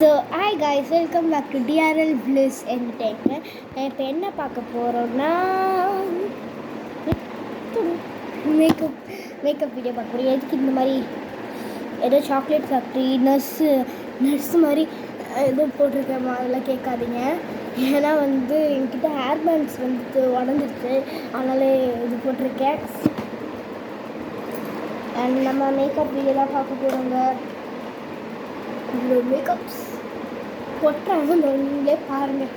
So hi guys, welcome back to TRL Bliss Entertainment. நான் இப்போ என்ன பார்க்க போகிறோன்னா மேக்கப் வீடியோ பார்க்க போகிறோம். எதுக்கு இந்த மாதிரி ஏதோ சாக்லேட் ஃபேக்ட்ரி நர்ஸு மாதிரி எதுவும் போட்டிருக்கேன் அதெல்லாம் கேட்காதீங்க. ஏன்னா என்கிட்ட ஹேர் பேண்ட்ஸ் உடஞ்சிருச்சு, அதனால இது போட்டிருக்கேன். அண்ட் நம்ம மேக்கப் வீடியோ தான் பார்க்க போகிறோங்க. இவ்வளோ மேக்கப்ஸ் போட்டுறாங்க, நீங்களே பாருங்கள்.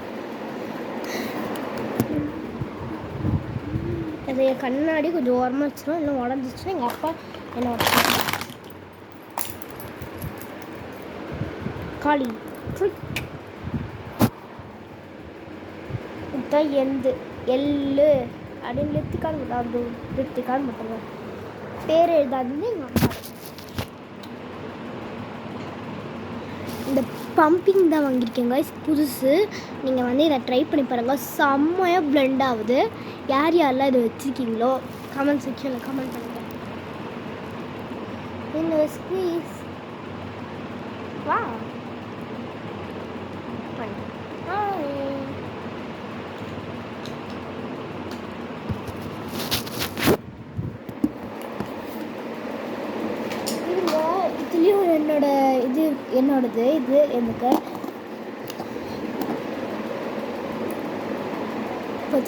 அது என் கண்ணாடி கொஞ்சம் ஓரமாக வச்சுனா இன்னும் உடஞ்சிச்சுன்னா எங்கள் அப்பா என்ன உடச்சு காளி இதுதான் எள்ளு அப்படின்னு லித்திக்கான்னு மட்டும்தான் பேர் எழுதாதுன்னு எங்கள் அம்மா. இந்த பம்பிங் தான் வாங்கியிருக்கேங்க, புதுசு. நீங்கள் இதை ட்ரை பண்ணி பாருங்கள், செம்மையாக பிளெண்ட் ஆகுது. யாரெல்லாம் இதை வச்சுருக்கீங்களோ கமெண்ட் செக்ஷனில் கமெண்ட் பண்ணுங்கள். ப்ளீஸ் வா இதுலேயும் என்னோடது இது எனக்கு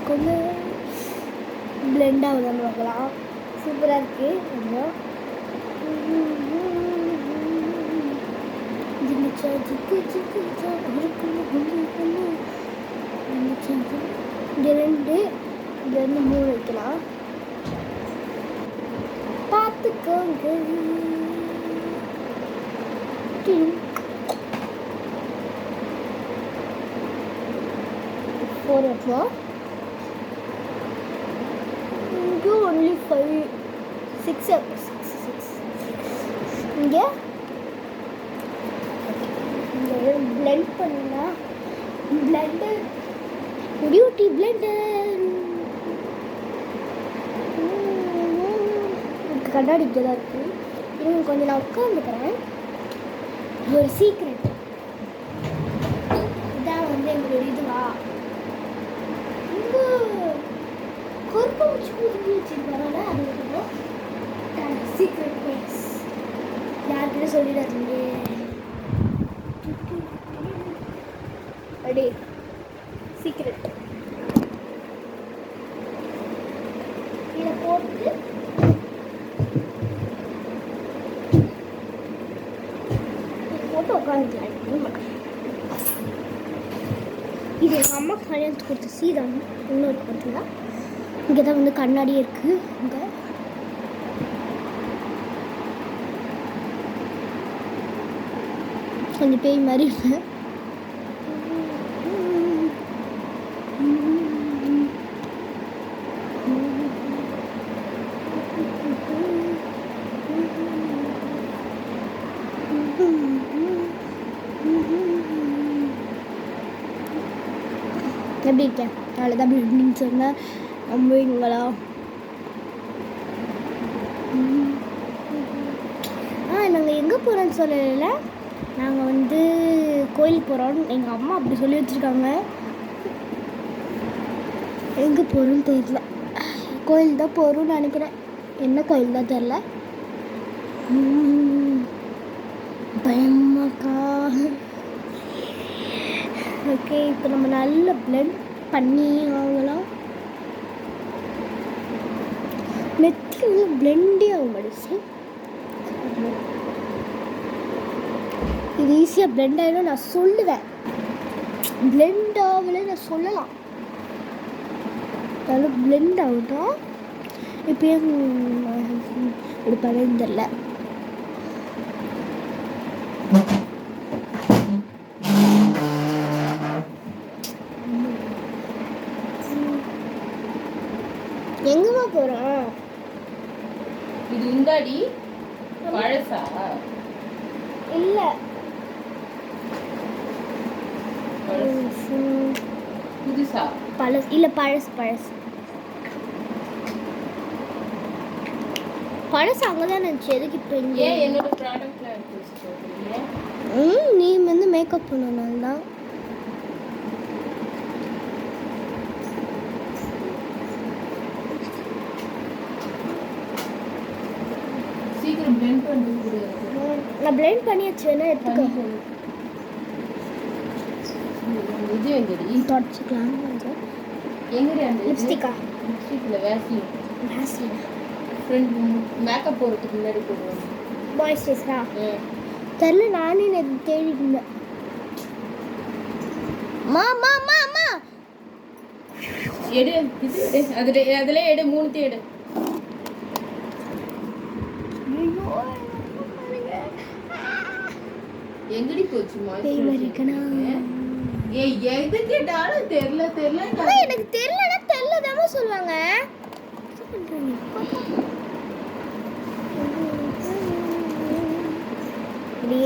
கொஞ்சம் பிளெண்ட் ஆகுதான்னு பார்க்கலாம். சூப்பராக இருக்குது. கொஞ்சம் இங்கே ரெண்டு 3 வைக்கலாம், பார்த்துக்கோங்க. 4 வைப்போம். இங்கே ஒன்லி 5 6 இங்கே பிளெண்ட் பண்ணா பிளெண்டர் பியூட்டி பிளெண்டர் கண்ணாடி இங்கே தான் இருக்குது. இன்னும் கொஞ்சம் நான் உட்காந்துக்கிறேன். ஒரு சீக்ரெட் இதான் எங்களோட இதுவா இங்கே கொறுப்பை வச்சு வச்சுருப்பாங்க. அது சீக்ரெட் பிளேஸ் யாருக்கிட்ட சொல்லிடாதீங்க. அடே சீக்ரெட் இதை போட்டு உட்காந்துக்கலாம். இது எங்கள் அம்மா கல்யாணத்துக்கு கொடுத்த சீரம் இன்னொரு பார்த்தீங்களா. இங்கே தான் கண்ணாடியே இருக்குது. இங்கே கொஞ்சம் பேய் மாதிரி இருக்கு. எப்படி இருக்கேன்? அவ்வளோதான் பில்டிங் சொன்னால் நம்புவீங்களா? நாங்கள் எங்கே போகிறோன்னு சொல்லலை, நாங்கள் கோயிலுக்கு போகிறோன்னு எங்கள் அம்மா அப்படி சொல்லி வச்சுருக்காங்க. எங்கே போகிறோன்னு தெரியல, கோயில் தான் போகிறோன்னு நினைக்கிறேன். என்ன கோயில் தான் தெரில. பயமாக்கா. ஓகே, இப்போ நம்ம நல்லா பிளெண்ட் பண்ணி வாங்கலாம். நெத்தி பிளெண்டே ஆக மாட்டேச்சு. இது ஈஸியாக பிளெண்ட் ஆகிடும் நான் சொல்லுவேன். பிளெண்ட் ஆகலை நான் சொல்லலாம். நல்லா பிளெண்ட் ஆகட்டும். இப்போ இது பண்ணது தெரில. எங்கம்மா போகிறோம்? இது இந்தாடி பழசா? இல்லை, புதுசா? பழசு இல்லை, பழசு பழசு அங்கே தான் இருந்துச்சு. எதுக்கு இப்போ இங்கே என்னோட ப்ராடக்ட்ல எடுத்து வச்சுருக்கீங்க? நீ வந்து மேக்கப் பண்ணனால தான். சீக்கிரம் பிளெண்ட் பண்ணிட்டு நான் பிளெண்ட் பண்ணி வச்சேன்னா எடுத்துக்கோ. இது எங்கடி தொடச்சிக்கலாம். எங்கடி அந்த லிப்ஸ்டிக்கா? லிப்ஸ்டிக்ல வேஸ்லின் வேஸ்லின் ஃப்ரெண்ட் மேக்கப் போடுறதுக்கு முன்னாடி போடுவோம். மாய்ஸ்சரைசரா தெரியல, நானே எனக்கு தேடிட்டு இருந்தேன். மா மா மா மா எடு இது அதுல எடு 3 எடு. எங்கடி போச்சு ஏய் எது கேட்டாலும் தெரியல எனக்கு தெரியலனா தெரியலதாம சொல்வாங்க.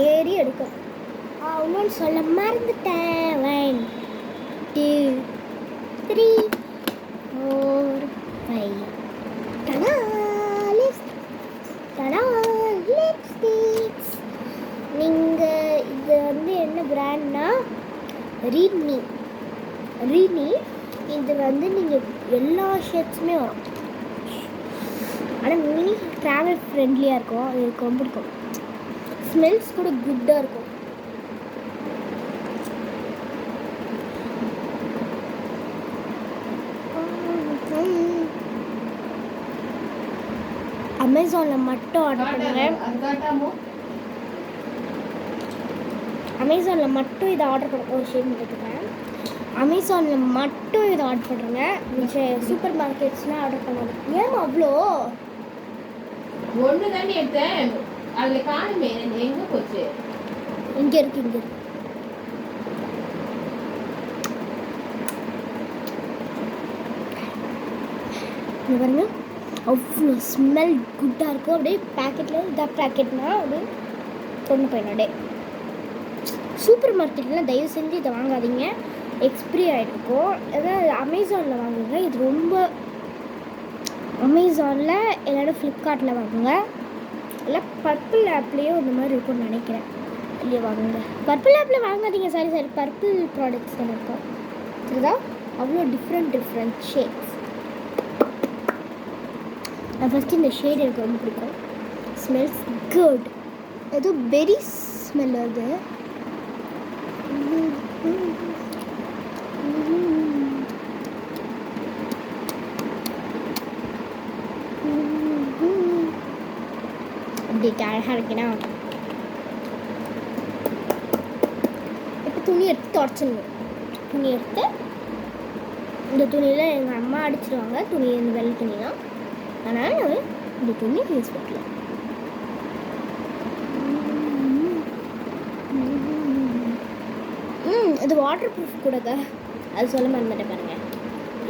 ஏறி எடுக்கும். இன்னொன்று சொல்ல மறந்துட்டேன். 1 2 3 4 5 டடா லிப்ஸ்டிக்ஸ். நீங்கள் இது வந்து என்ன பிராண்ட்னா ரீட்மி. இது வந்து நீங்கள் எல்லா ஷேட்ஸுமே வரும். ஆனால் மினி ட்ராவல் ஃப்ரெண்ட்லியாக இருக்கும். அது எனக்கு ரொம்ப பிடிக்கும். ஸ்மெல்ஸ் கூட குட்டாக இருக்கும். அமேசானில் மட்டும் ஆர்டர் பண்ணுவேன். அமேசானில் மட்டும் இதை ஆர்டர் பண்ண ஒரு ஷேட் எடுத்துக்கிறேன். அமேசானில் மட்டும் இதை ஆர்டர் பண்ணுறேங்க. மிச்சம் சூப்பர் மார்க்கெட்ஸ்லாம் ஆர்டர் பண்ணாது. ஏன் அவ்வளோ? ஒன்று தானே எடுத்தேன், அதில் காணுமே. எங்கே போச்சு? இங்கே இருக்கு. இங்கே பாருங்க, அவ்வளோ ஸ்மெல் குட்டாக இருக்கும். அப்படியே பேக்கெட்டில் இதாக பேக்கெட்னா அப்படியே கொண்டு போயிடும். சூப்பர் மார்க்கெட்லாம் தயவு செஞ்சு இதை வாங்காதீங்க, எக்ஸ்பிரி ஆகிருக்கும். அதாவது அமேசானில் வாங்குங்க. இது ரொம்ப அமேசானில் இல்லைன்னா ஃப்ளிப்கார்ட்டில் வாங்குங்க. இல்லை பர்பிள் ஆப்லேயே இந்த மாதிரி இருக்கும்னு நினைக்கிறேன். இல்லையே வாங்குங்க. பர்பிள் ஆப்பில் வாங்காதீங்க. சாரி பர்பிள் ப்ராடக்ட்ஸ் தான் இருக்கும். இதுதான் அவ்வளோ டிஃப்ரெண்ட் ஷேட்ஸ். நான் ஃபஸ்ட்டு இந்த ஷேட் எனக்கு ரொம்ப பிடிக்கும். Smells good. ஏதோ பெரி ஸ்மெல் வருது. அப்படி அழகாக இருக்கேனா? இப்போ துணி எடுத்து தொடச்சிடணும். துணி எடுத்து இந்த துணியில் எங்கள் அம்மா அடிச்சிடுவாங்க துணி, இந்த வெள்ளை துணிலாம். அதனால் நான் இந்த துணி யூஸ் பண்ணிக்கலாம். இது வாட்டர் ப்ரூஃப் கூடங்க, அது சொல்ல மறந்துட்டேன் பாருங்கள்.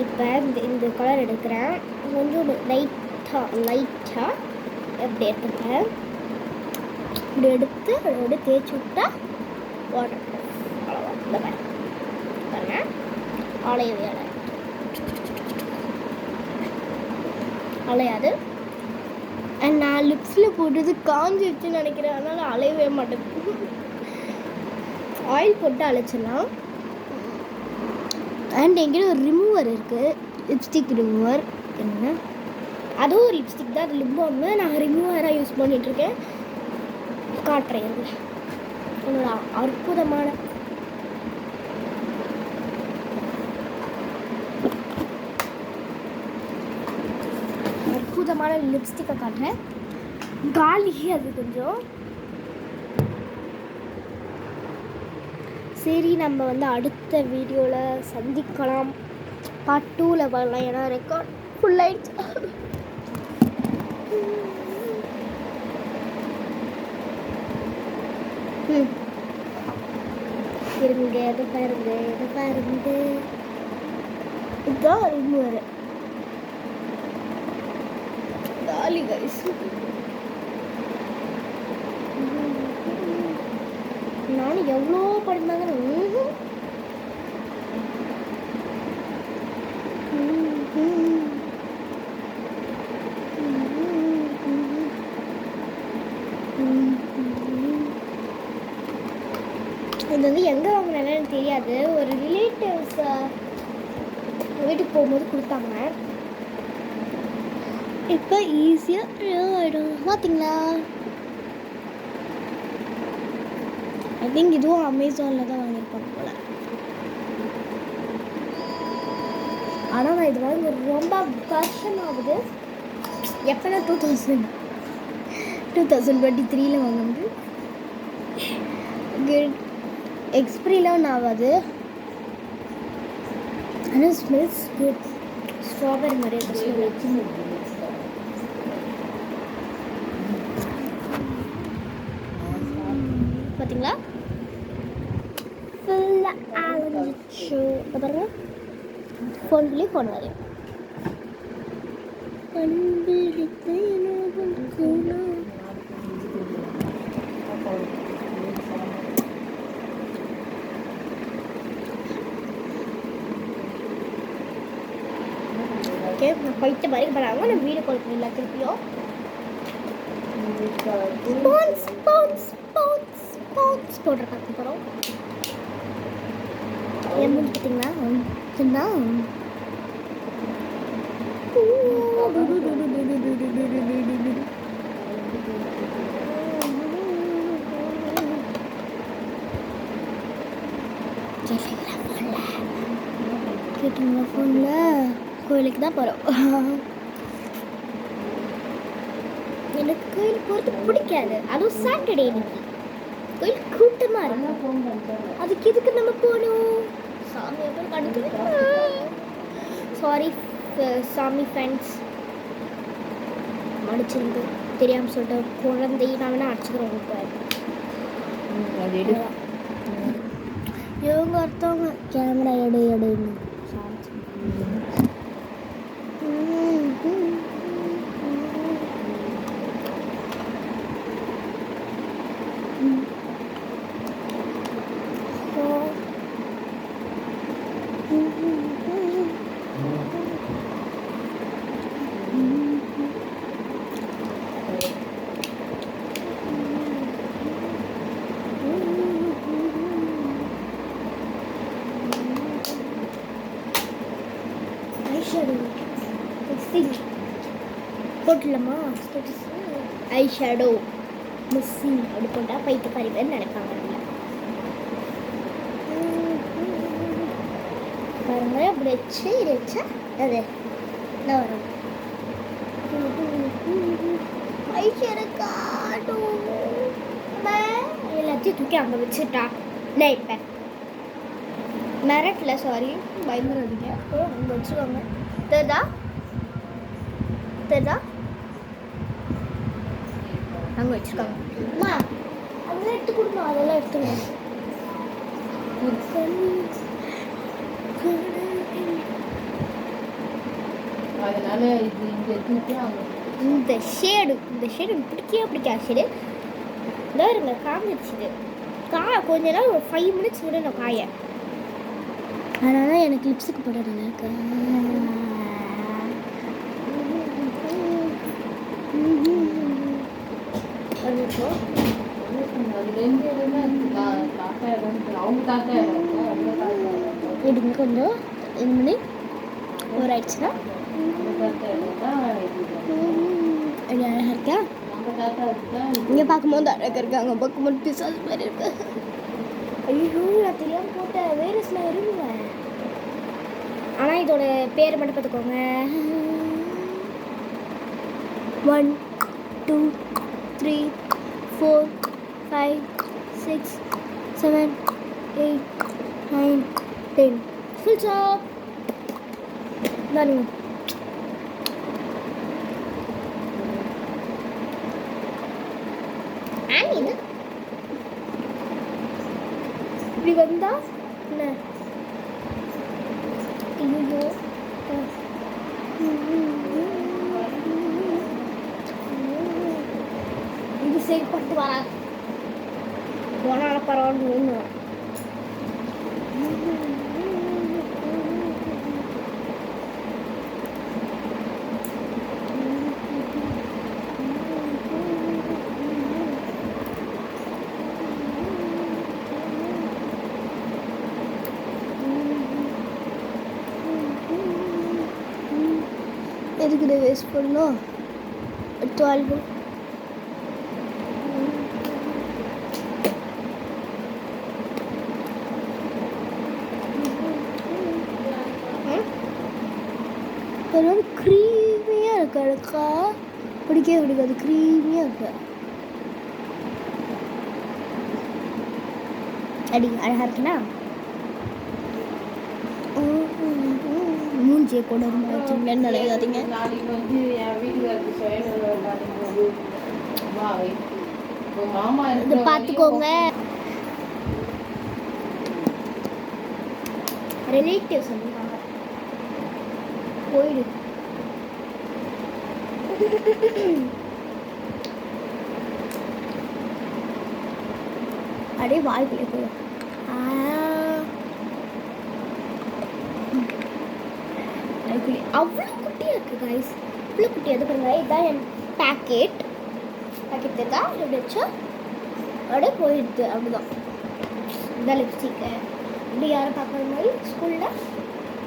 இப்போ இந்த கலர் எடுக்கிறேன். கொஞ்சம் லைட்டாக எப்படி எடுத்துப்பேன். இப்படி எடுத்து அதோட தேய்ச்சி விட்டா வாட்டர் ப்ரூஃப். அவ்வளோதான். இந்த பாருங்க அலையாது. அண்ட் நான் லிப்ஸில் போட்டது காஞ்சிடுச்சுன்னு நினைக்கிறேன். அதனால் அலையவே மாட்டேங்குது. ஆயில் போட்டு அழைச்சிடலாம். அண்ட் எங்கிட்ட ஒரு ரிமூவர் இருக்குது, லிப்ஸ்டிக் ரிமூவர். என்ன அதுவும் ஒரு லிப்ஸ்டிக் தான், அது லிப் ஒன்று. நான் ரிமூவராக யூஸ் பண்ணிகிட்ருக்கேன். காட்டுறேன் என்னோட அற்புதமான லிப்ஸ்டிக்கை காட்டுறேன். காலி அது கொஞ்சம். சரி, நம்ம வந்து அடுத்த வீடியோவில் சந்திக்கலாம். பார்ட் 2ல் வரலாம். ஏன்னா ரெக்கார்ட் ஃபுல் ஆயிடுச்சு. இருங்க, எதை பாருங்க. இதுதான் ரிமூவர். காலி கைஸ். நானும் எவ்வளோ படிந்தாங்க. இது வந்து எங்கே வாங்கினேன்னு எனக்கு தெரியாது. ஒரு ரிலேட்டிவ்ஸ் வீட்டுக்கு போகும்போது கொடுத்தாங்க. இப்போ ஈஸியாக ஆகிடும். பார்த்தீங்களா? ஐ திங்க் இதுவும் அமேசானில் தான் வாங்கியிருப்பாங்க போல. ஆனால் நான் இது வாங்கி ரொம்ப வருஷம் ஆகுது. எப்போனா 2023 வாங்கினது. எக்ஸ்பிரிலாம் ஒன்றும் ஆகாது. ஆனால் ஸ்மெல்ஸ் குட். ஸ்ட்ராபெரி மாதிரி பார்த்தீங்களா? ஃபுல்லாக ஆரம்பிச்சு இப்போ பாருங்க. ஃபோன்லேயே ஃபோன் வரையும் ஓகே. போயிட்டு மாதிரி போகிறாங்க. நான் வீடியோ கால் பண்ணல திருப்பியும். ஸ்போன்ஸ் போடுற பார்க்க போகிறோம். என்ன பார்த்தீங்கன்னா சின்ன கேட்டுங்களா? ஃபோனில் கோயிலுக்கு தான் போகிறோம். எனக்கு கோயிலுக்கு போகிறது பிடிக்காது. அதுவும் சாட்டர்டே இன்னைக்கு கோயில் கூட்டமாக இருக்கும். அதுக்கு எதுக்கு நம்ம போகணும்? சாமி கணக்கு. சாரி சாமி ஃப்ரெண்ட்ஸ், அடிச்சிருந்து தெரியாமல் சொல்லிட்டு குழந்தை நான் வேணா அடிச்சுக்கிறோம். இவங்க ஒருத்தவங்க கேமரா எடுன்னு போட்டுலமா ஐ ஷேடோ மிஸ்ஸிங் அப்படி போட்டால் பைத்தியக்காரி பேர் நினைப்பாங்க. பாருங்க அப்படி வச்சு இது வச்சா அது என்ன வரும்? ஐ ஷேடோ காட்டும். எல்லாத்தையும் தூக்கி அங்கே வச்சுட்டா நைப்பேன் மெரட்டில். சாரி, பயந்துடாதீங்க. அங்கே வச்சுக்கோங்க. தெரிதா? அங்கே வச்சுருக்காங்க. அம்மா அதெல்லாம் எடுத்து கொடுக்கணும். அதெல்லாம் எடுத்துக்கணும். அதனால இந்த ஷேடு பிடிக்காது. ஷேடு இதாக இருங்க காமிச்சிது. கொஞ்ச நாள் ஒரு 5 minutes விட நான் காய. அதனால எனக்கு லிப்ஸுக்கு போட நல்லா இருக்கு. எடுங்க கொஞ்சம் இது பண்ணி ஒரு ஆயிடுச்சுன்னா அழகாக இருக்கா. இங்கே பார்க்கும்போது அழகாக இருக்காங்க. பார்க்கும்போது பிசாஸ் மாதிரி இருக்கு. ஐயோ நான் தெரியாமல் போட்டேன். வேறு சில இருங்க. ஆனால் இதோட பேர் மட்டும் பார்த்துக்கோங்க. 1 2 3 4 5 6 7 8 9 10 ஃபுல் ஸ்டாப். நான் இது இப்படி வந்தா என்ன? ஐயோ இது செயல்பட்டு வரா போனால பரவாயில்ல. எதுக்கு இதை வேஸ்ட் பண்ணோம்? எடுத்து வாழ்வோம். ஒரு க்ரீமியாக இருக்கு அழகா, பிடிக்கவே பிடிக்காது, க்ரீமியாக இருக்கு. அடி அழகா இருக்குண்ணா. மூஞ்சியை கூட வச்சுங்கன்னு நினைக்காதீங்க. நாளைக்கு வந்து என் வீட்டுக்காரருக்கு மாமா இதை பார்த்துக்கோங்க. ரிலேட்டிவ்ஸ் சொல்லுவாங்க போயிடு. அப்படியே வாழ்க்கையில போயிடும். அவ்வளோ குட்டியாக இருக்குது கைஸ், இவ்வளோ குட்டியாக இது பாருங்க. இதுதான் என் பேக்கெட் தான் இப்படி வச்சா அப்படியே போயிடுது. அப்படிதான் இதான் லிப்ஸ்டிக்கு. இப்படி யாரும் பார்க்குற மாதிரி ஸ்கூலில்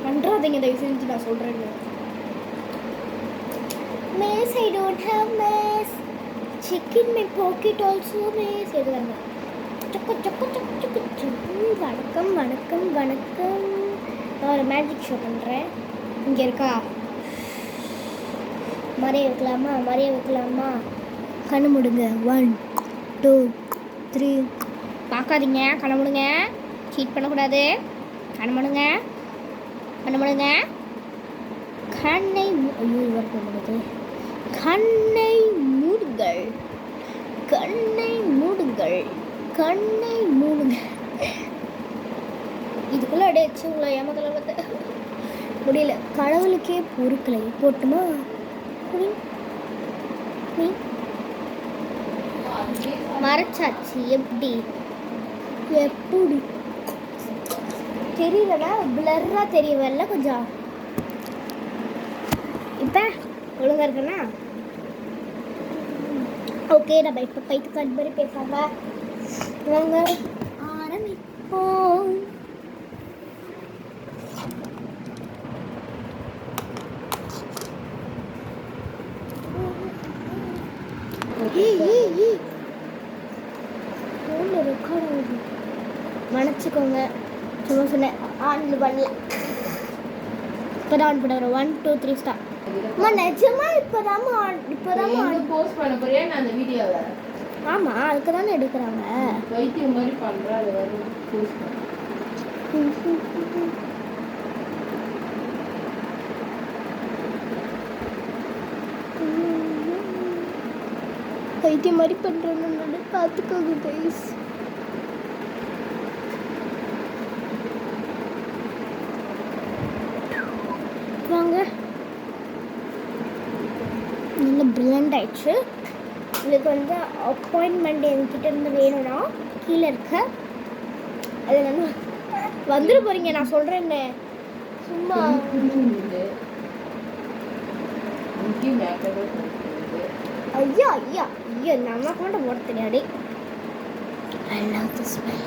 பண்ணுறாதீங்க தயவு செஞ்சு, நான் சொல்கிறேன்னு. Miss I don't have miss check in my packet also miss. எது வரல. சொக்கு சொக்கு சொக்கு சொக்கு சொக்கு. வணக்கம் வணக்கம் வணக்கம். நான் ஒரு மேஜிக் ஷோ பண்ணுறேன். இங்கே இருக்கா? மறைய வைக்கலாமா? மறைய வைக்கலாமா? கண்ணு முடுங்க. 1 2 3. பார்க்காதீங்க, கண்ணு முடுங்க. சீட் பண்ணக்கூடாது. கண்ணு முடுங்க, கண்ணு முடுங்க. கண்ணை ஐயோ இவர் பண்ணுறது. கண்ணை மூடுங்கள், கண்ணை மூடுங்கள், கண்ணை மூடுங்க. இதுக்குள்ளே அப்படியே வச்சுங்களா? ஏமாத்தல பார்த்து முடியல. கடவுளுக்கே பொருட்களை போட்டுமா நீ மறைச்சாச்சு. எப்படி எப்படி தெரியலனா பிளர்ரா தெரியவில்ல கொஞ்சம். இப்போ ஒழுங்கா இருக்குண்ணா. ஓகே, நம்ம இப்போ பைத்துக்காட்டு மாதிரி பேசாம வாங்க ஆரம்பிப்போம். மன்னிச்சுக்கோங்க, சும்மா சொன்னேன். ஆன் பண்ணல. இப்போதான் ஆன் பண்ண வரும். 1 2 3 ஸ்டார்ட். நிஜமா இப்போதான் போஸ்ட் பண்ண போறியா நான் அந்த வீடியோவை? ஆமா, அதுக்கு தானே எடுக்கிறாங்க. வைத்தியம் மாதிரி பண்றா. அது வந்து போஸ்ட் பண்ண வைத்தியம் மாதிரி பண்ணுறேன்னு பார்த்துக்கோங்க கைஸ். வாங்க, நல்லா பிரில்லியண்ட் ஆயிடுச்சு. இதுக்கு வந்து அப்பாயின்மெண்ட் என்கிட்ட இருந்து வேணும்னா கீழே இருக்க அது வந்து வந்துட போகிறீங்க. நான் சொல்கிறேன்னு சும்மா ஐயா ஐயா ஐயா நம்ம கொண்டு போட தெரியாடி. I love the smell.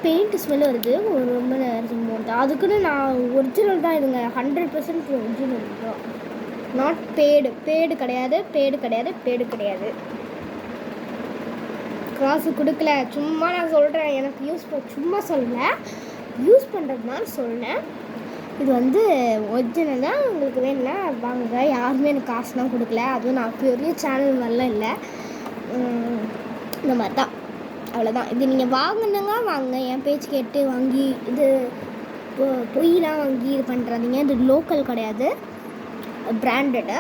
Paint smell வருது. ஒரு ரொம்ப நேரம் போகுது. அதுக்குன்னு நான் ஒரிஜினல் தான் இதுங்க. 100% ஒரிஜினல் தான். நாட் பேடு கிடையாது, பேடு கிடையாது, பேடு கிடையாது. காசு கொடுக்கல, சும்மா நான் சொல்கிறேன். எனக்கு சும்மா சொல்லலை, யூஸ் பண்ணுறதுனால சொன்னேன். இது வந்து ஒரிஜினல் தான். உங்களுக்கு வேணும்னா வாங்க. யாருமே எனக்கு காசுலாம் கொடுக்கல. அதுவும் நான் பெரிய சேனல் வரலாம் இல்லை. இந்த மாதிரி தான், அவ்வளோதான். இது நீங்கள் வாங்கினுங்க வாங்க, என் பேச்சு கேட்டு வாங்கி இது பொய்லாம் வாங்கி இது பண்ணுறாதீங்க. இது லோக்கல் கிடையாது, பிராண்டடு.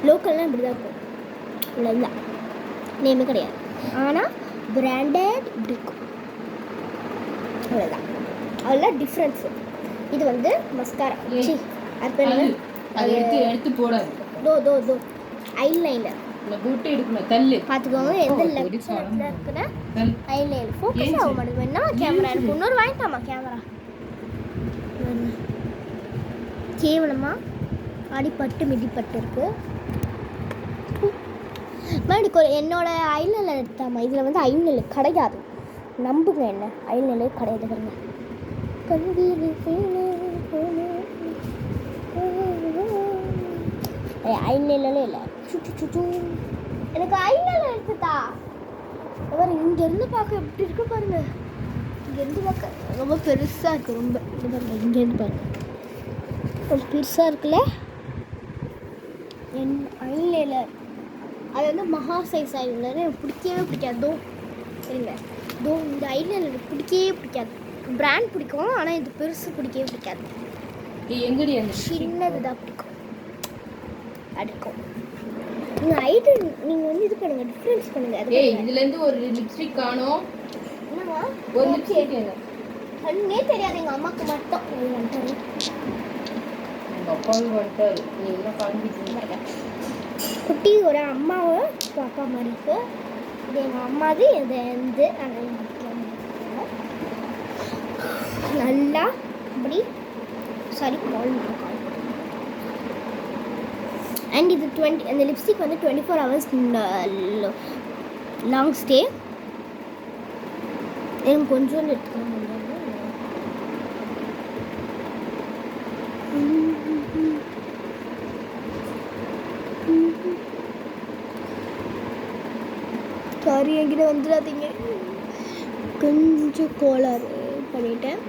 லோக்கல்னால் இப்படி தான் இருக்கும், இவ்வளோதான். நேமே கிடையாது, ஆனால் பிராண்டட் இப்படி இருக்கும், அவ்வளோதான். அவ்வளோதான் டிஃப்ரென்ஸு. இது வந்து மஸ்காரா. அது எடுத்து போடாது. தோ ஐலைனர் போட்டு எடுக்கணும். தள்ளு பார்த்துக்கோங்க. எந்த லெஃப்ட் இருக்குன்னா ஐலைனர் ஃபோக்கஸ் ஆக மாட்டேங்குது. வேணா கேமரா எனக்கு இன்னொரு வாங்கிட்டாமா கேமரா. கேவலமா அடிப்பட்டு மிதிப்பட்டு இருக்கு. என்னோட ஐலைனர் எடுத்தாமா. இதில் வந்து ஐலைனர் கிடையாது, நம்புங்க. என்ன ஐலைனர் கிடையாது. ஐலைனரே இல்லை. சுச்சு சுச்சு எனக்கு ஐலைனர் எடுத்துட்டா. அவர் இங்கேருந்து பார்க்க எப்படி இருக்கு பாருங்க. இங்கேருந்து பார்க்க ரொம்ப பெருசாக இருக்குது. ரொம்ப இது பாருங்க, இங்கேருந்து பாருங்க ரொம்ப பெருசாக இருக்குல்ல. என் ஐலைனர் அது வந்து மகா சைஸ் ஐலைனர் எனக்கு பிடிக்கவே பிடிக்காது. சரிங்க, இந்த ஐலைனர் எனக்கு பிடிக்கவே பிடிக்காது. பிராண்ட் பிடிக்கும், ஆனால் இது பெருசு பிடிக்கவே பிடிக்காது. எங்கடி அந்த சின்னது தான் பிடிக்கும். அடுக்கும் நீங்கள் ஐட்டம் நீங்கள் வந்து இது பண்ணுங்கள், டிஃப்ரென்ஸ் பண்ணுங்கள். அது இதுலேருந்து ஒரு லிப்ஸ்டிக் காணும். என்னவா ஒரு லிப்ஸ்டிக் கண்ணே தெரியாது எங்கள் அம்மாவுக்கு மட்டும். எங்கள் அப்பாவுக்கு வந்துட்டாரு. நீ என்ன காண்பிக்க குட்டி ஒரு அம்மாவும் அப்பா மாதிரி இருக்கு. இது எங்கள் அம்மாது. இது வந்து நல்லா இப்படி சாரி கால் அண்ட் இது 20 அந்த லிப்ஸ்டிக் வந்து 24 hours லாங் ஸ்டே. எனக்கு கொஞ்சோண்டு எடுத்துக்கலாம். சாரி, என்கிட்ட வந்துடாதீங்க. கொஞ்சம் கோளாறு பண்ணிட்டேன்.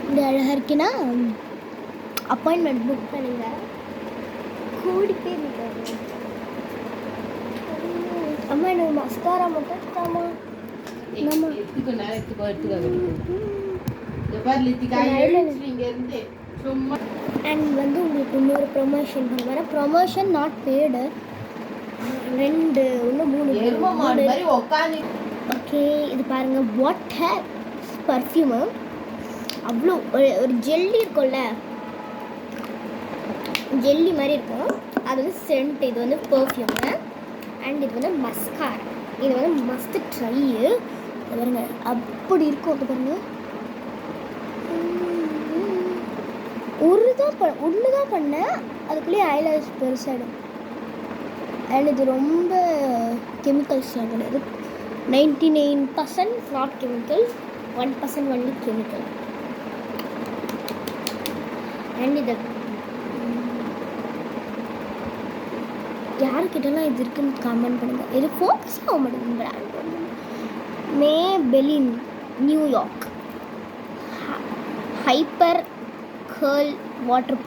இந்த அழகாக இருக்குன்னா அப்பாயின்மெண்ட் புக் பண்ணுங்க. கூடி பேர் இருக்காரு. அம்மா எனக்கு மஸ்காரா மட்டும் தாமா. அண்ட் வந்து உங்களுக்கு இன்னொரு ப்ரொமோஷன் பண்ணுவேன். Promotion not paid. 2 3 ஓகே. இது பாருங்கள், வாட்டர் பர்ஃப்யூமு. அவ்வளோ ஒரு ஜெல்லி இருக்கும்ல, ஜெல்லி மாதிரி இருக்கும். அது வந்து சென்ட். இது வந்து பர்ஃப்யூமு. அண்ட் இது வந்து மஸ்காரா. இது வந்து மஸ்ட் ட்ரை. பாருங்க அப்படி இருக்கும். அது பாருங்க, ஒன்று தான் பண்ணேன், அதுக்குள்ளேயே ஐலாஷ் பெருசாகிடும். அண்ட் இது ரொம்ப கெமிக்கல்ஸ்லாம் கிடையாது. 99% not chemical, 1% only chemical. And இது யாருக்கிட்டலாம் இது இருக்குன்னு கமெண்ட் பண்ணுங்கள். இது ஃபோக்கஸ் ஆக மாட்டேங்குது. Brand Maybelline New York hyper girl water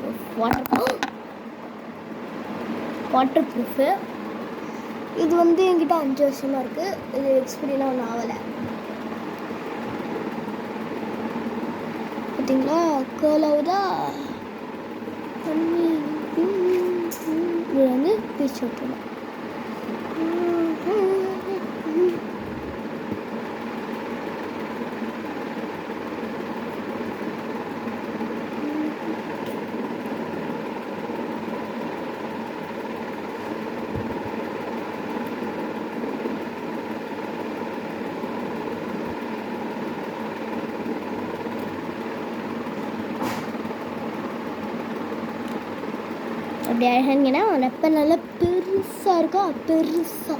proof. இது வந்து என்கிட்ட 5 வருஷமாக இருக்குது. இது எக்ஸ்பீரியன்லாம் ஒன்றும் ஆகலை. பார்த்தீங்களா, கேர்ள் ஆகுதா. இது வந்து பிரிச்சு விட்டுருணும். அப்படி அழகாங்கன்னா நெப்ப நல்லா பெருசாக இருக்கா, பெருசாக.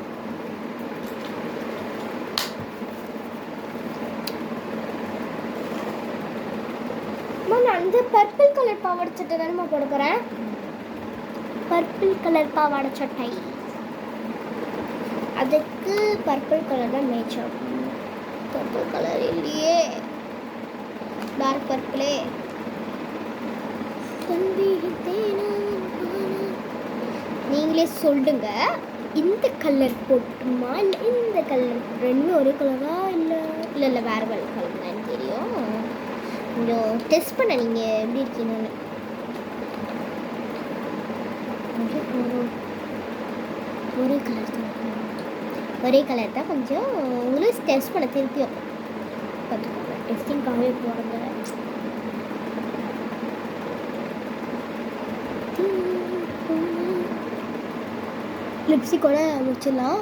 நான் அந்த பர்பிள் கலர் பாவாடை சட்டை தானே போட போகிறேன். பர்பிள் கலர் பாவாடை சட்டை, அதுக்கு பர்பிள் கலர் தான் மேட்ச். பர்பிள் கலர் இல்லையே, டார்க் பர்பிளே. நீங்களே சொல்லுங்க, இந்த கலர் போட்டுமா இல்லை இந்த கலர்? ரெண்டுமே ஒரே கலரா இல்லை இல்லை வேறு வேறு கலர் தான் தெரியும். கொஞ்சம் டெஸ்ட் பண்ண நீங்கள் எப்படி இருக்கீங்கன்னு. ஒரே கலர் தான் கொஞ்சம் உங்களுக்கு டெஸ்ட் பண்ண திருப்பியும் பார்த்துக்கோங்க. டெஸ்டிங்காகவே போடுங்க. லிப்ஸ்டிக்கோட முடிச்சிடலாம்.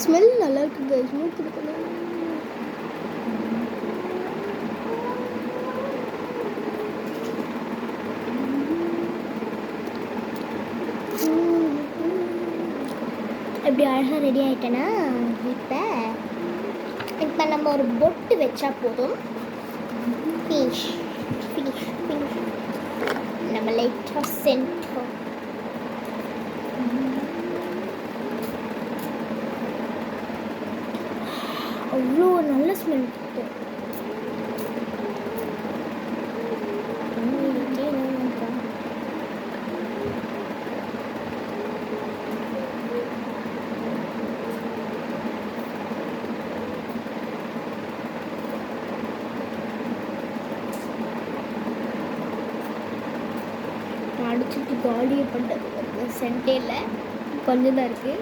ஸ்மெல் நல்லா இருக்குது. ஸ்மூத் இருக்குல்ல. எப்படி அழகாக ரெடி ஆகிட்டேன்னா இப்போ நம்ம ஒரு பொட்டு வச்சா போதும். Finish finish finish. நம்ம லைட்டாக சென்டர் அவ்வளோ நல்ல ஸ்மெல் இருக்குது. அடிச்சுட்டு காலியை பண்ணுறது சென்டே இல்லை, கொஞ்சம் தான் இருக்குது.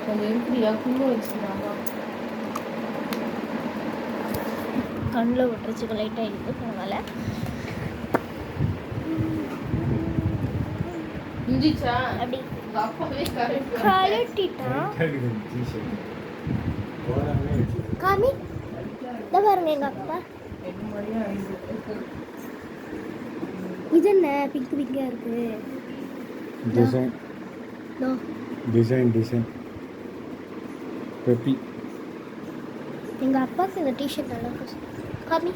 கொஞ்சம் இருக்குறியா குங்க வச்சுருந்தாங்க. கண்ணில் விட்டுருச்சுக்க லைட்டாக இருக்குது. அதனால இருந்துச்சா அப்படி அப்பவே கலட்டிட்டான். காமி இதை பாருங்க எங்கள் அப்பா. இது என்ன பிங்க் பிங்காக இருக்குது? Design design design peppy. எங்கள் அப்பாவுக்கு இந்த டிஷர்ட் நல்லா இருக்கு. காமி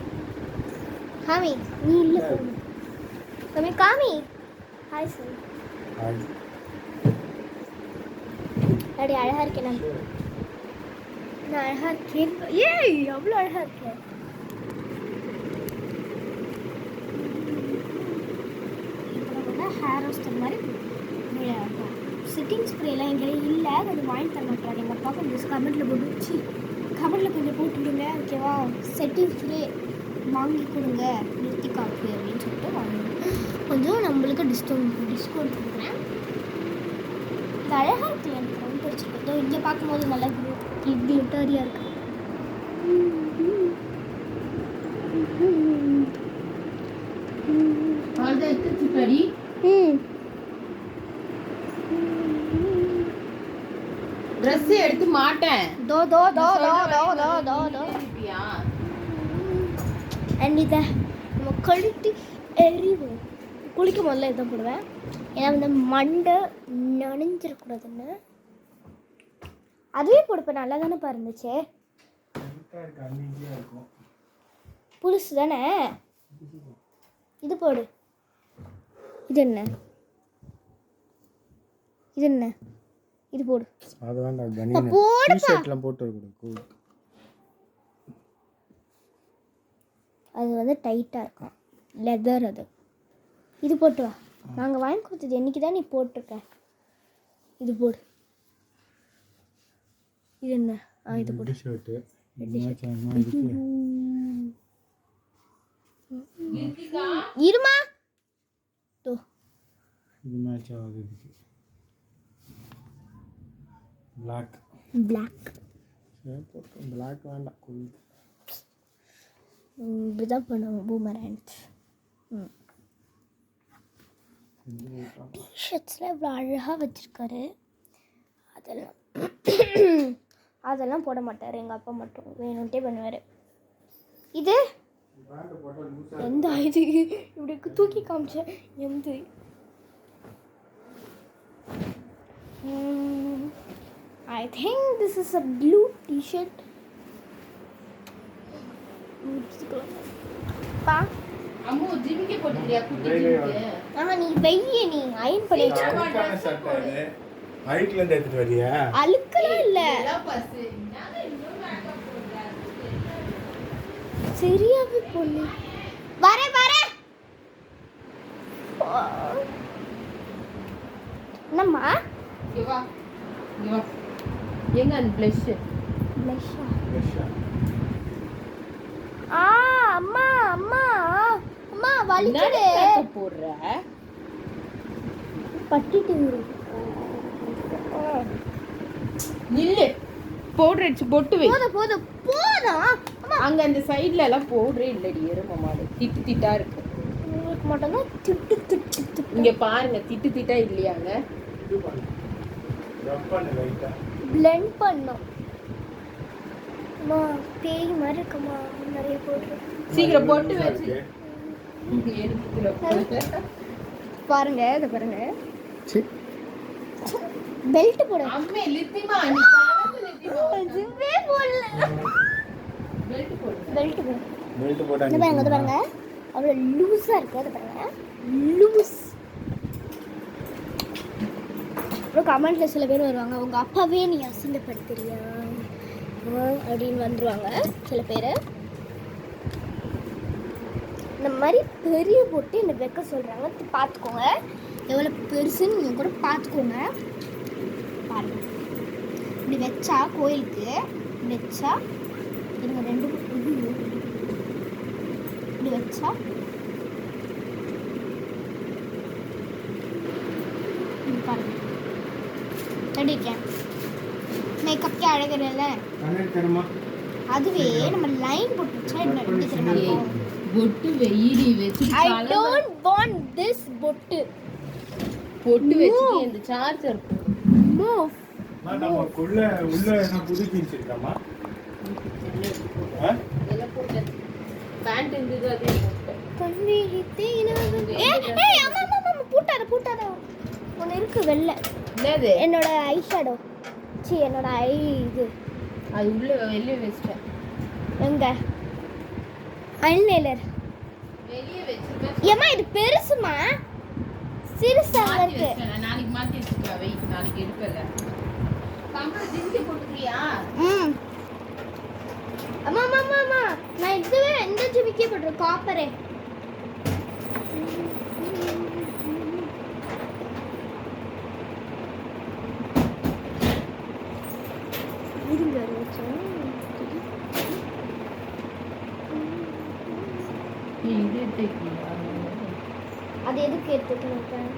காமி நீ இல்லை காமி காமி ஹாய் சார். அப்படி அழகாக இருக்கேன் நான் அழகாக இருக்கேன். ஏய் அவ்வளோ அழகாக இருக்கேன். ஹேர் ரோஸ்டர் மாதிரி சிட்டிங் ஸ்ப்ரேலாம் எங்கேயும் இல்லை. கொஞ்சம் வாங்கி தர மாட்டாங்க எங்கள் அப்பா. கொஞ்சம் கமெண்ட்டில் போட்டு கமெண்ட்டில் கொஞ்சம் போட்டுவிடுங்க ஓகேவா. செட்டிங் ஸ்ப்ரே வாங்கி கொடுங்க நிறுத்திக்காக்கு அப்படின்னு சொல்லிட்டு வாங்கணும். கொஞ்சம் நம்மளுக்கு டிஸ்கவுண்ட் கொடுக்குறேன். இது அழகாக இருக்குல்ல, எனக்கு ரொம்ப பிடிச்சிருக்கு. இங்கே பார்க்கும்போது நல்லா கிளிட்டரியாக இருக்குது. ட்ரெஸ் எடுத்து மாட்டேன். தோ தோ தோ தோ தோ தோ தோ தோ. அண்ட் இதை நம்ம கழுத்து எறிவோம். குளிக்கும் முதல்ல இதை போடுவேன், ஏன்னா வந்து மண்டை நனைஞ்சிடக்கூடாதுன்னு. அதுவே போடுப்பேன். நல்லா தானே இருந்துச்சு. புதுசு தானே. இது போடு. இது என்ன இது என்ன இது போடு. அது வேண்டாம். பனியன் டி-ஷர்ட்லாம் போட்டு இருக்கணும். அது வந்து டைட்டாக இருக்கும், லெதர். அது இது போட்டு வா. நாங்கள் வாங்கி கொடுத்தது என்னைக்கு தான் நீ போட்டிருக்க. இது போடு. இது என்ன? இது போடு. டி-ஷர்ட்டு இருமா. தோ இது மேட்ச் ஆகுது. இதுக்கு black black வேண்டாம். இப்படிதான் பண்ணுவோம் பூமரேண்ட். டிஷர்ட்ஸில் இவ்வளோ அழகாக வச்சுருக்காரு. அதெல்லாம் போட மாட்டார் எங்கள் அப்பா, மட்டும் வேணுன்ட்டே பண்ணுவார். இது எந்த இது இப்படி தூக்கி காமிச்சேன். எந்த I think this is a blue t-shirt. பா அம்மு ஜிமிக்கே போட்டுறியா? குட்டி ஜிமிக்கே. நீ வெய்ய, நீ அயன் பண்ணி வச்சுக்கோ. ஹைட்ல இருந்து எடுத்துட்டு வரியா? அழுக்கலாம் இல்ல, சரியாவே பொண்ணு. வரே என்னம்மா? இங்க வா. எங்க அந்த ப்ளஷ்? அம்மா அம்மா அம்மா வலிக்குது. போடுற பட்டிட்டு நில்லு. பவுடர் அடிச்சு பொட்டு வை. போதும் அங்க அந்த சைடுல எல்லாம் பவுடரே இல்லடி. எரும மாடு திட்டா இருக்கு. உங்களுக்கு மட்டும் தான் திட்டு. இங்க பாருங்க, திட்டா இல்லையாங்க. ரப் பண்ணு லைட்டா. blend பண்ணோம். அம்மா பேய் மாதிரி இருக்குமா நிறைய போட்டு சீக்கிரம் பொட்டு நல்லா வச்சு இருக்கு. எடுத்துக்கிறோம். பாருங்க இதை பாருங்க சீ. பெல்ட் போடு அம்மே லித்திமா நீ பாரு லித்திமா இதுவே போடல பெல்ட் போடு. பெல்ட் போடு பெல்ட் போட்டா இதை பாருங்க இதை பாருங்க அவ்வளோ லூஸாக இருக்கு அதை பாருங்க லூஸ் அப்புறம் கமெண்ட்ல சில பேர் வருவாங்க உங்கள் அப்பாவே நீ அசிங்கப்படுத்துறியா அப்படின்னு வந்துருவாங்க சில பேர். இந்த மாதிரி பெரிய போட்டு எனக்கு வைக்க சொல்கிறாங்க பார்த்துக்கோங்க எவ்வளோ பெருசுன்னு நீங்கள் கூட பார்த்துக்கோங்க. பாருங்க இப்படி வச்சா கோயிலுக்கு இப்படி வச்சா இருங்க ரெண்டு இப்படி வச்சா பாருங்க ரெடி இருக்கேன் மேக்கப்கே அழகிறல்ல கண்ணாடி தரமா? அதுவே நம்ம லைன் போட்டு வச்சா என்ன ரெண்டு தெரியுமா இருக்கும். பொட்டு வெயிடி வச்சு I don't want this பொட்டு. பொட்டு வச்சு இந்த சார்ஜர் Move. நமக்குள்ள உள்ள என்ன புது பீஸ் இருக்காமா? இதெல்லாம் போட்டு பேண்ட் இருந்தது அதே போட்டேன். ஏய் அம்மா அம்மா அம்மா பூட்டாத ஒன்று இருக்கு வெள்ளை என்னது என்னோட ஐ ஷேடோ என்னோட ஐ இது அது உள்ள வெளியே வச்சிட்டேன். எங்க ஐலைனர் வெளியே வச்சிருக்கேன். ஏம்மா இது பெருசுமா சிறுசா மாத்தி இருக்கு. வச்சிட்டேன். நாளைக்கு மாத்தி வச்சுக்கலாம். வெயிட் நாளைக்கு எடுக்கல. கம்பல் ஜிமிக்கி போட்டுக்கிறியா? ம் அம்மா அம்மா அம்மா அம்மா நான் இதுவே எந்த ஜிமிக்கே போட்டுறேன் காப்பரே. இருங்க இது எடுத்துக்கிறியா? அது எதுக்கு எடுத்துக்கணும்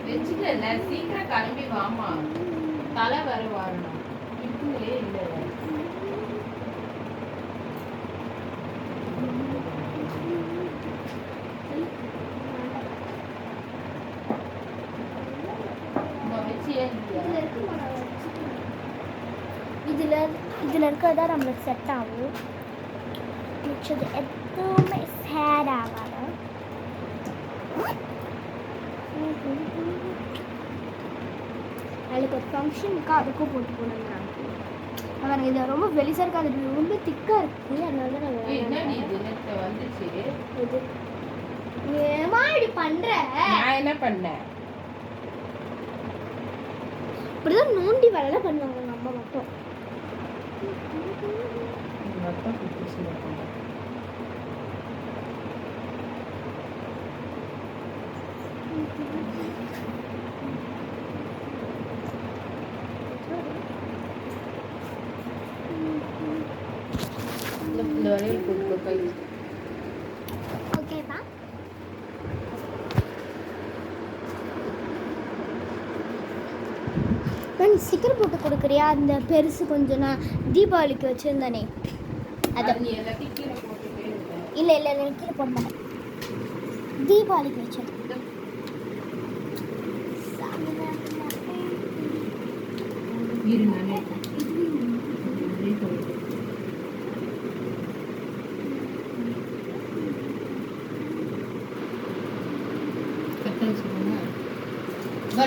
வச்சுட்டல சீக்கிரம் கிளம்பி வாமா. தலை வர வரணும். இருக்குங்களே இல்லை. இதில் இருக்கிறதா நம்மளுக்கு செட் ஆகும். மிச்சது எதுவுமே சேட் ஆகாது. நாளைக்கு ஒரு ஃபங்க்ஷனுக்கு அதுக்கும் போட்டு போனோம். நான் இது ரொம்ப வெளிசாக இருக்காது, அது ரொம்ப திக்காக இருக்குது. அதனால தான் என்னடி இது நெட்ட வந்துச்சு? இது ஏமா இப்படி பண்ணுற? நான் என்ன பண்ணேன்? இப்படிதான் நோண்டி வேலை பண்ணுவாங்க எங்கள் அம்மா மட்டும். மட்டும் குட்டிச்சு மட்டும். இந்த வளையல் போட்டு கை. ஓகேப்பா. நான் ஸ்டிக்கர் போட்டு கொடுக்குறியா? அந்த பெருசு கொஞ்சம் நான் தீபாவளிக்கு வச்சுருந்தேனே அதை. நீ எல்லாத்தையும் கீழே போட்டுட்டே இருக்க. இல்லை இல்லை இல்லை கீழே போட மாட்டேன். தீபாவளிக்கு வச்சேன். இரு நானே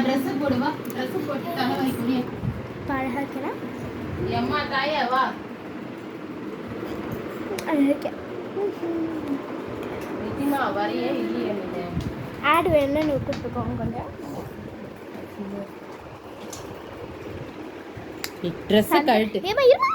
ட்ரெஸ் போடுவா. ட்ரெஸ் போட்டு தலை வைக்கக்கூடிய அழகாக இருக்கிறேன். அம்மா தாயா வா. அழகா நித்திமா வரையே இல்லையே நீ. ஆட் வேணும்னு விட்டுருக்கோம் கொஞ்சம். ட்ரெஸ் கழட்டு. ஏமா இருமா